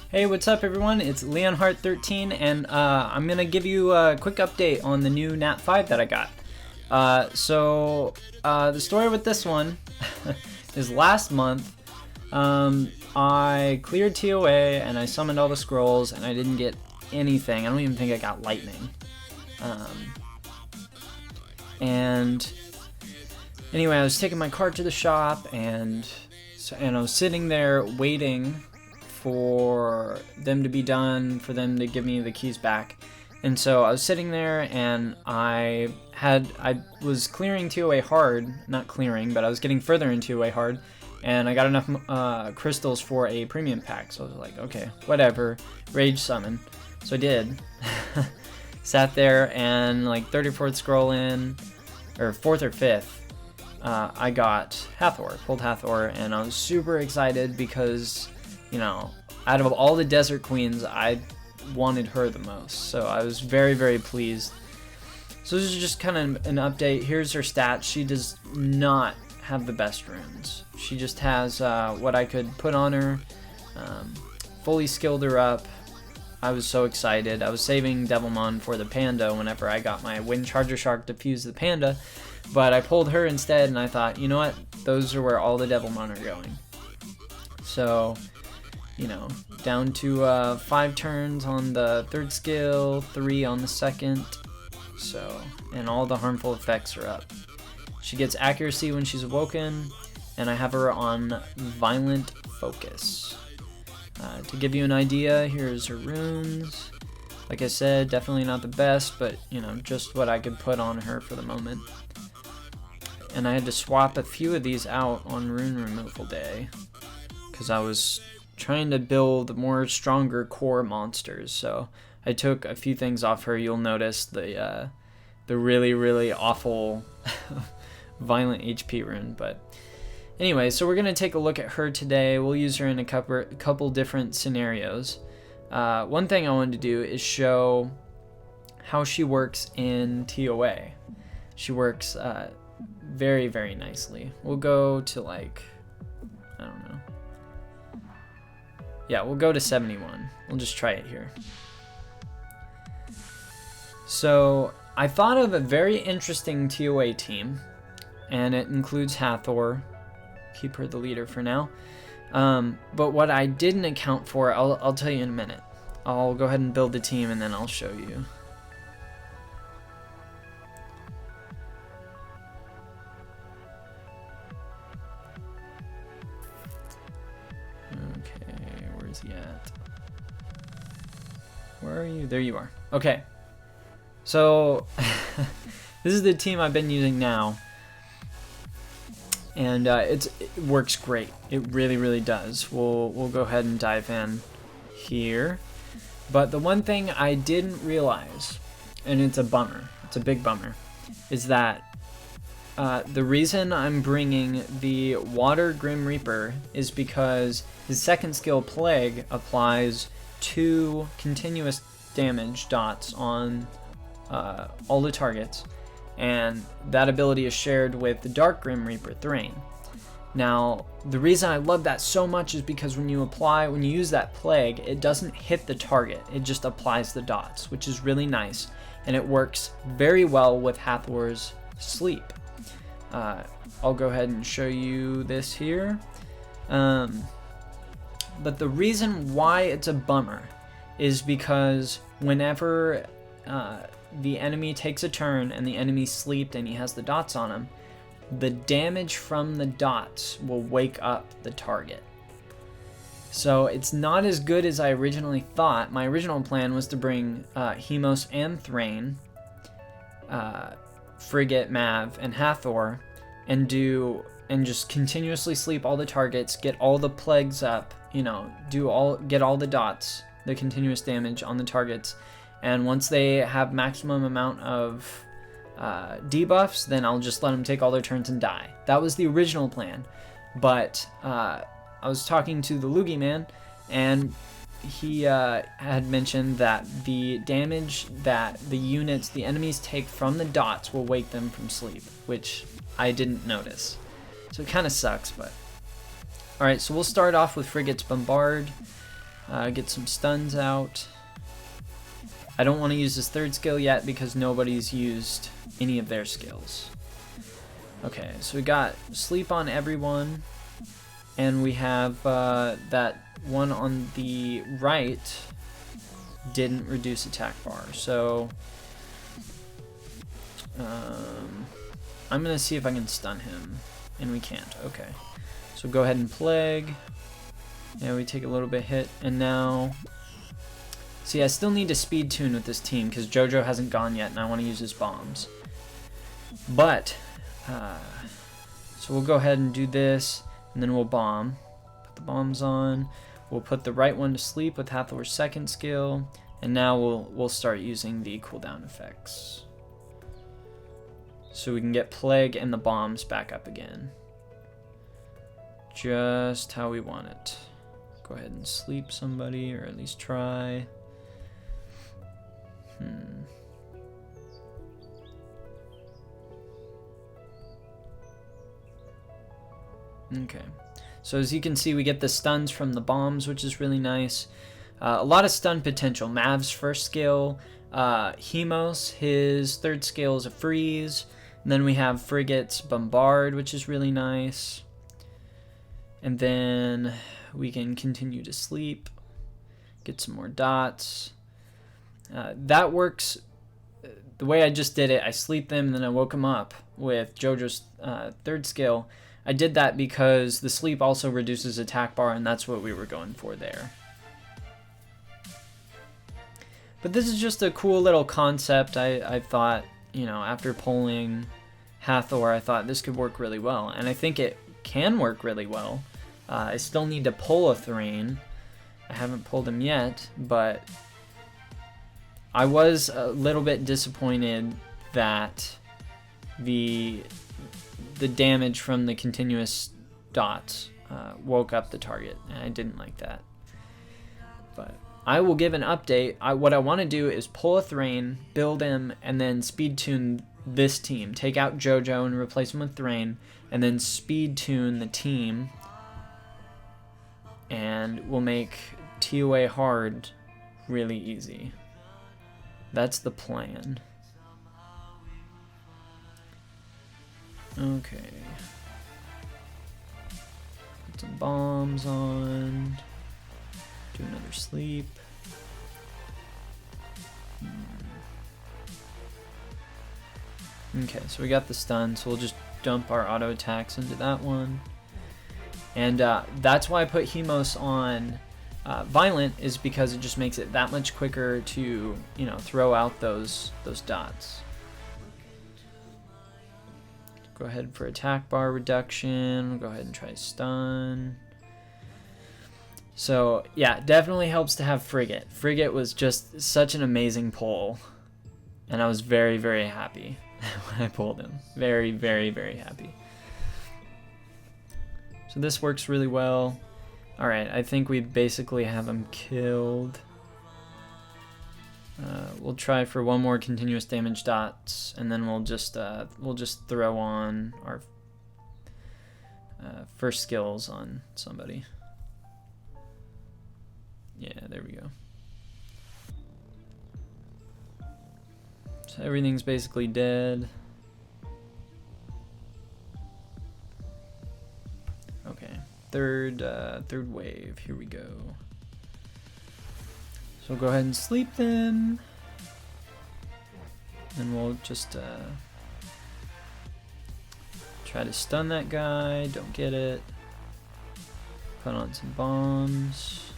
Hey, what's up everyone? It's Leonhart13 and I'm going to give you a quick update on the new Nat 5 that I got. The story with this one is last month I cleared TOA and I summoned all the scrolls and I didn't get anything. I don't even think I got lightning. And anyway, I was taking my cart to the shop and I was sitting there waiting for them to be done, for them to give me the keys back. And so I was sitting there and I was clearing TOA hard, not clearing, but I was getting further into TOA hard, and I got enough crystals for a premium pack. So I was like, okay, whatever, rage summon. So I did. Sat there and like 34th scroll in, or 4th or 5th, I got Hathor, pulled Hathor, and I was super excited because, you know, out of all the Desert Queens, I wanted her the most. So I was very, very pleased. So this is just kind of an update. Here's her stats. She does not have the best runes. She just has what I could put on her. Fully skilled her up. I was so excited. I was saving Devilmon for the Panda whenever I got my Wind Charger Shark to fuse the Panda. But I pulled her instead, and I thought, you know what? Those are where all the Devilmon are going. So, you know, down to 5 turns on the 3rd skill, 3 on the 2nd. So, and all the harmful effects are up. She gets accuracy when she's awoken, and I have her on Violent Focus. To give you an idea, here's her runes. Like I said, definitely not the best, but, you know, just what I could put on her for the moment. And I had to swap a few of these out on Rune Removal Day, because I was trying to build more stronger core monsters. So I took a few things off her. You'll notice the really, really awful Violent HP rune. But anyway, so we're going to take a look at her today. We'll use her in a couple different scenarios. One thing I wanted to do is show how she works in TOA. She works very, very nicely. We'll go to like, I don't know. Yeah, we'll go to 71. We'll just try it here. So I thought of a very interesting TOA team, and it includes Hathor. Keep her the leader for now. But what I didn't account for, I'll tell you in a minute. I'll go ahead and build the team and then I'll show you. Okay, where's he at? Where are you? There you are. Okay. So this is the team I've been using now. And it works great. It really, really does. We'll go ahead and dive in here. But the one thing I didn't realize, and it's a bummer, it's a big bummer, is that the reason I'm bringing the Water Grim Reaper is because his 2nd skill, Plague, applies 2 continuous damage dots on all the targets, and that ability is shared with the Dark Grim Reaper, Thrain. Now, the reason I love that so much is because when you use that Plague, it doesn't hit the target, it just applies the dots, which is really nice, and it works very well with Hathor's Sleep. I'll go ahead and show you this here. But the reason why it's a bummer is because whenever the enemy takes a turn and the enemy sleeped and he has the dots on him, the damage from the dots will wake up the target. So it's not as good as I originally thought. My original plan was to bring Hemos and Thrain, Frigate, Mav, and Hathor, and just continuously sleep all the targets, get all the plagues up, you know, get all the dots, the continuous damage on the targets, and once they have maximum amount of debuffs, then I'll just let them take all their turns and die. That was the original plan, but I was talking to the Loogie Man, and he had mentioned that the damage that the enemies take from the dots will wake them from sleep, which I didn't notice. So it kind of sucks, but... Alright, so we'll start off with Frigate's Bombard. Get some stuns out. I don't want to use this third skill yet because nobody's used any of their skills. Okay, so we got sleep on everyone, and we have that one on the right didn't reduce attack bar. So I'm gonna see if I can stun him, and we can't. Okay, so go ahead and plague. Yeah, we take a little bit hit, and now. See, I still need to speed tune with this team because JoJo hasn't gone yet, and I want to use his bombs. But, so we'll go ahead and do this, and then we'll bomb. Put the bombs on. We'll put the right one to sleep with Hathor's second skill, and now we'll start using the cooldown effects. So we can get Plague and the bombs back up again. Just how we want it. Go ahead and sleep somebody, or at least try. Okay, so as you can see, we get the stuns from the bombs, which is really nice. A lot of stun potential. Mav's first skill, Hemos, his third skill is a freeze, and then we have Frigate's Bombard, which is really nice. And then we can continue to sleep, get some more dots. That works the way I just did it. I sleep them and then I woke them up with JoJo's third skill. I did that because the sleep also reduces attack bar, and that's what we were going for there. But this is just a cool little concept. I thought, you know, after pulling Hathor, I thought this could work really well, and I think it can work really well. I still need to pull a Thrain. I haven't pulled him yet, but I was a little bit disappointed that the damage from the continuous dots woke up the target, and I didn't like that. But I will give an update. What I want to do is pull a Thrain, build him, and then speed tune this team. Take out JoJo and replace him with Thrain, and then speed tune the team, and we'll make TOA hard really easy. That's the plan. Okay. Put some bombs on. Do another sleep. Okay, so we got the stun, so we'll just dump our auto attacks into that one. And that's why I put Hemos on Violent, is because it just makes it that much quicker to, you know, throw out those dots. Go ahead for attack bar reduction. We'll go ahead and try stun. So yeah, definitely helps to have Frigate. Frigate was just such an amazing pull, and I was very, very happy when I pulled him. Very, very, very happy. So this works really well. All right, I think we basically have him killed. We'll try for one more continuous damage dots, and then we'll just throw on our first skills on somebody. Yeah, there we go. So everything's basically dead. Okay, third wave. Here we go. So we'll go ahead and sleep them, and we'll just try to stun that guy. Don't get it. Put on some bombs.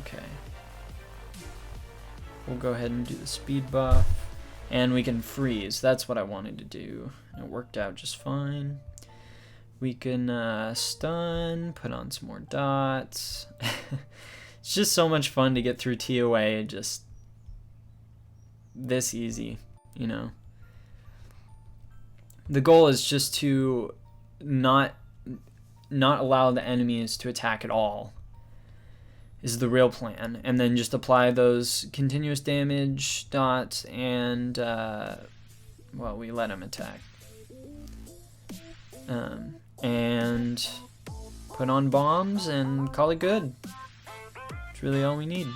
Okay. We'll go ahead and do the speed buff, and we can freeze. That's what I wanted to do. It worked out just fine. We can stun, put on some more dots. It's just so much fun to get through TOA just this easy, you know. The goal is just to not allow the enemies to attack at all, is the real plan, and then just apply those continuous damage dots, and well, we let them attack. and put on bombs and call it good. It's really all we need.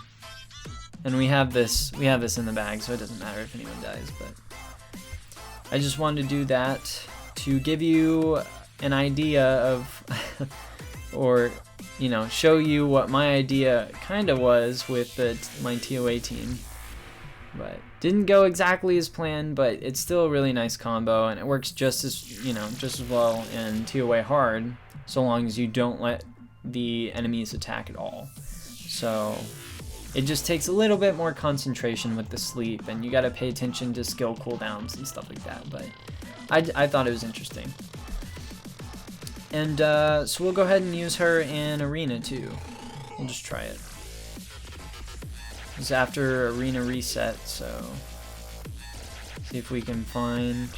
And we have this in the bag, so it doesn't matter if anyone dies, but I just wanted to do that to give you an idea of or show you what my idea kind of was with my TOA team. But didn't go exactly as planned, but it's still a really nice combo, and it works just as well in TOA hard, so long as you don't let the enemies attack at all. So it just takes a little bit more concentration with the sleep, and you gotta pay attention to skill cooldowns and stuff like that, but I thought it was interesting. And so we'll go ahead and use her in Arena too. We'll just try it. It's after Arena reset, so see if we can find...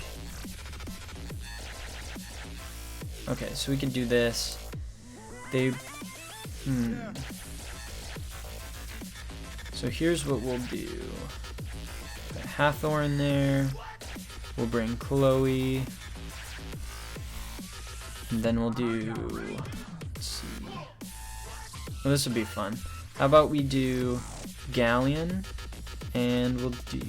Okay, so we can do this. So here's what we'll do. Put Hathor in there. We'll bring Chloe. And then we'll do... Let's see. Well, this would be fun. How about we do Galleon, and we'll do...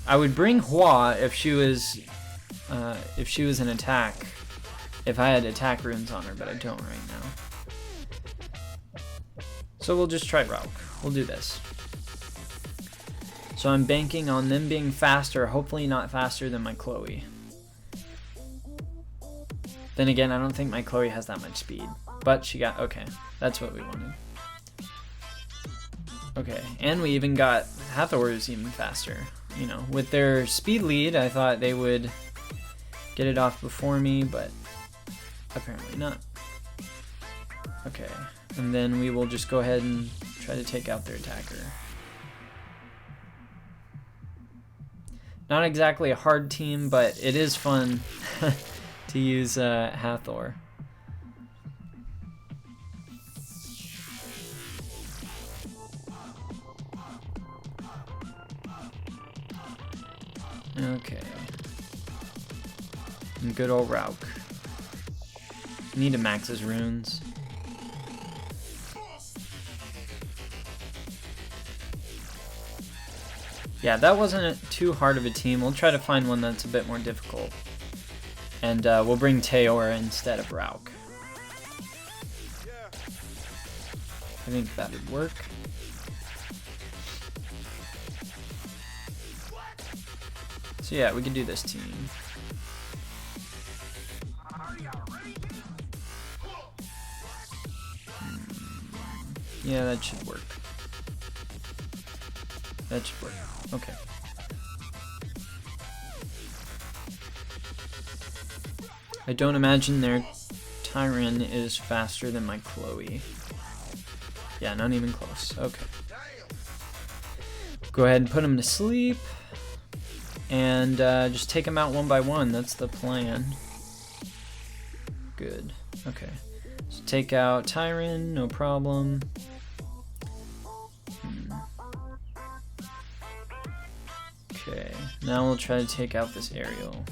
I would bring Hua if she was an attack. If I had attack runes on her, but I don't right now. So we'll just try Rauk. We'll do this. So I'm banking on them being faster, hopefully not faster than my Chloe. Then again, I don't think my Chloe has that much speed. But she got... Okay, that's what we wanted. Okay, and we even got Hathor's even faster. With their speed lead, I thought they would get it off before me, but apparently not. Okay, and then we will just go ahead and try to take out their attacker. Not exactly a hard team, but it is fun to use Hathor. Okay. And good old Rauk. Need to max his runes. Yeah, that wasn't too hard of a team. We'll try to find one that's a bit more difficult. And we'll bring Teora instead of Rauk. I think that would work. So yeah, we can do this team. Yeah, that should work. That should work. Okay. I don't imagine their Tyron is faster than my Chloe. Yeah, not even close. Okay. Go ahead and put him to sleep. And just take him out one by one. That's the plan. Good. Okay. So take out Tyron, no problem. Okay. Now we'll try to take out this Ariel.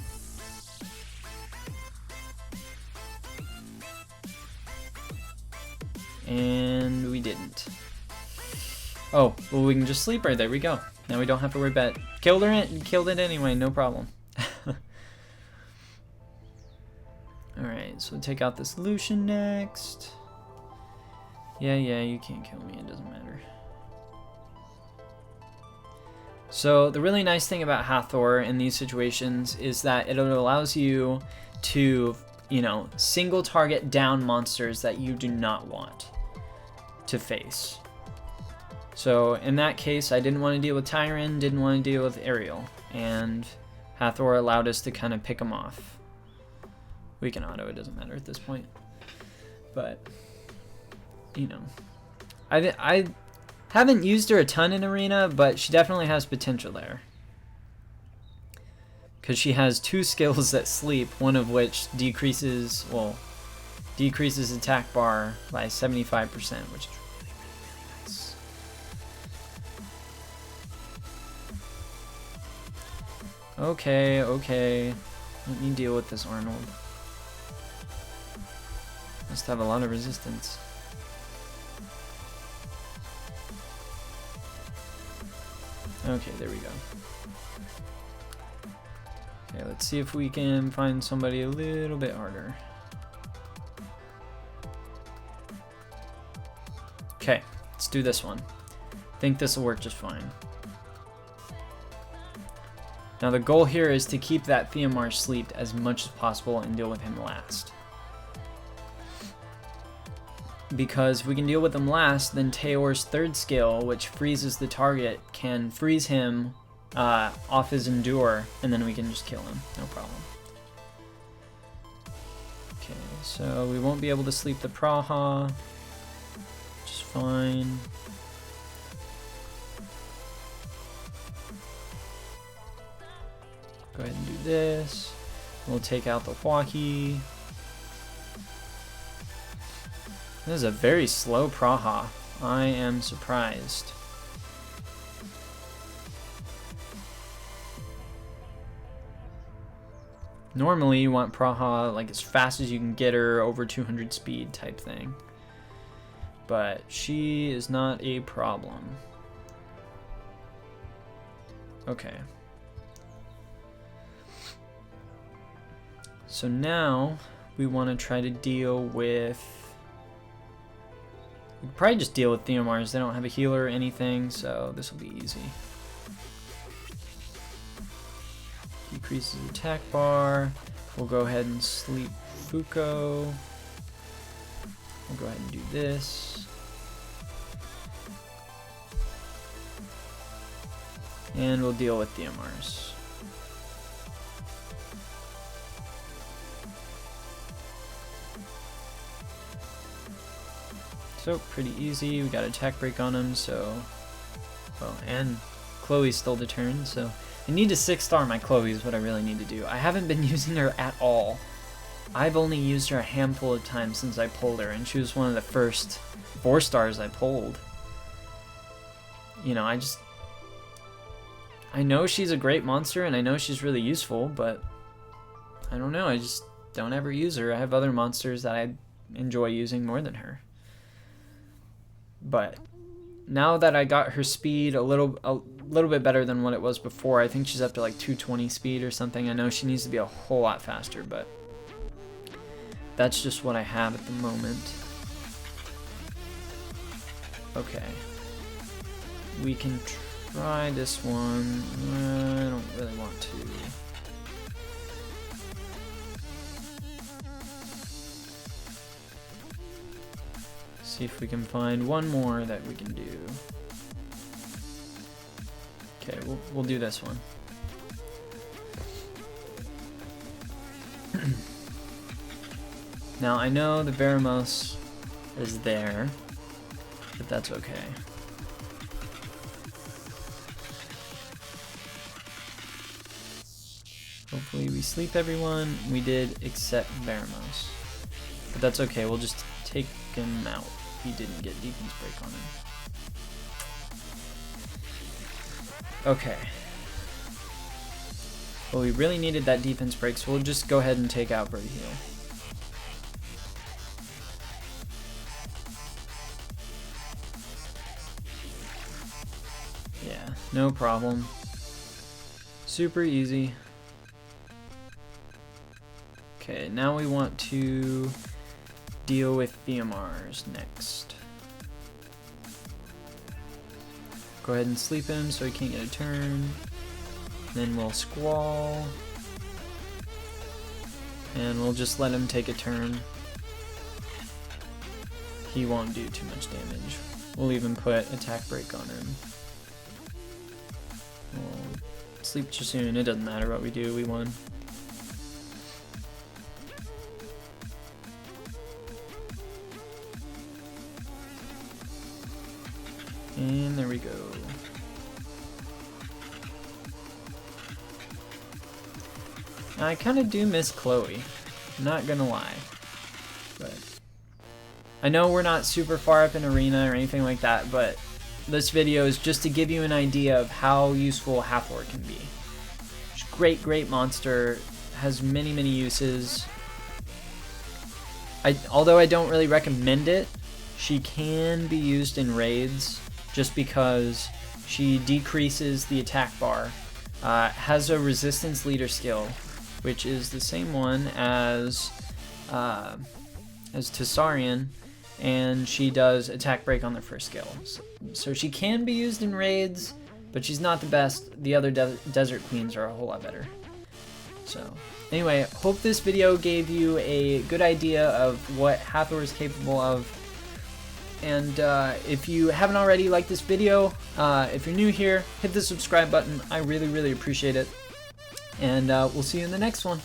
And we didn't. Oh, well, we can just sleep right there. We go. Now we don't have to worry about it. Killed it anyway, no problem. Alright, so take out this Lucian next. Yeah, you can't kill me, it doesn't matter. So the really nice thing about Hathor in these situations is that it allows you to, single target down monsters that you do not want to face. So in that case, I didn't want to deal with Tyron, didn't want to deal with Ariel, and Hathor allowed us to kind of pick them off. We can auto, it doesn't matter at this point. But, I haven't used her a ton in Arena, but she definitely has potential there. Because she has two skills that sleep, one of which decreases attack bar by 75%, which is Okay, okay. Let me deal with this Arnold. Must have a lot of resistance. Okay, there we go. Okay, let's see if we can find somebody a little bit harder. Okay, let's do this one. I think this will work just fine. Now the goal here is to keep that Theomar sleeped as much as possible and deal with him last. Because if we can deal with him last, then Teor's third skill, which freezes the target, can freeze him off his endure, and then we can just kill him, no problem. Okay, so we won't be able to sleep the Praha, which is fine. Go ahead and do this. We'll take out the Huaki. This is a very slow Praha. I am surprised. Normally you want Praha like as fast as you can get her, over 200 speed type thing. But she is not a problem. Okay. So now we want to try to deal with... We could probably just deal with Theomars. They don't have a healer or anything, so this will be easy. Decreases attack bar. We'll go ahead and sleep Fuko. We'll go ahead and do this. And we'll deal with Theomars. So, pretty easy. We got attack break on him, so... Oh, and Chloe's still to turn, so... I need to 6-star my Chloe is what I really need to do. I haven't been using her at all. I've only used her a handful of times since I pulled her, and she was one of the first 4-stars I pulled. You know, I know she's a great monster, and I know she's really useful, but... I don't know, I just don't ever use her. I have other monsters that I enjoy using more than her. But now that I got her speed a little bit better than what it was before, I think she's up to like 220 speed or something. I know she needs to be a whole lot faster, but that's just what I have at the moment. Okay. We can try this one. I don't really want to. See if we can find one more that we can do. Okay, we'll do this one. Now I know the Veramos is there, but that's okay. Hopefully we sleep everyone. We did except Veramos, but that's okay. We'll just take him out. He didn't get defense break on him. Okay. Well, we really needed that defense break, so we'll just go ahead and take out Bird Heal. Yeah, no problem. Super easy. Okay, now we want to deal with Theomars next. Go ahead and sleep him so he can't get a turn. Then we'll Squall. And we'll just let him take a turn. He won't do too much damage. We'll even put attack break on him. We'll sleep too soon. It doesn't matter what we do, we won. And there we go. I kind of do miss Chloe, not gonna lie. But I know we're not super far up in arena or anything like that, but this video is just to give you an idea of how useful Hathor can be. great monster. Has many uses. Although I don't really recommend it, she can be used in raids just because she decreases the attack bar. Has a resistance leader skill, which is the same one as Tessarian, and she does attack break on their first skill. So she can be used in raids, but she's not the best. The other desert queens are a whole lot better. So anyway, hope this video gave you a good idea of what Hathor is capable of. And if you haven't already liked this video, if you're new here, hit the subscribe button. I really appreciate it. And we'll see you in the next one.